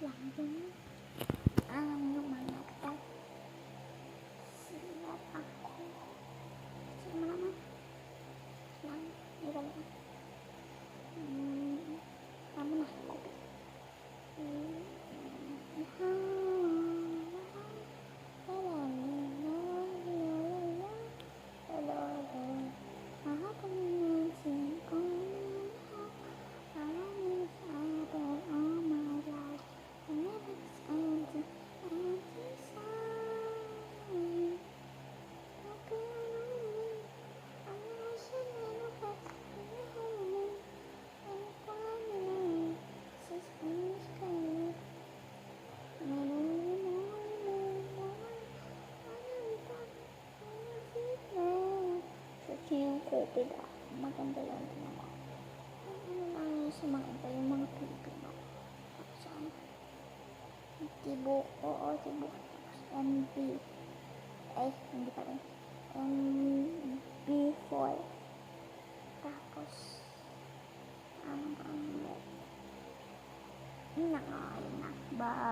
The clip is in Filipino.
Lagi alam naman at silat ako sama naman lang iral kamu na kopi yung COVID maganda lang din ako. Sumakita yung mga Pilipino sa Tibok tapos MB hindi pa rin MB4 tapos yun na nga, bye.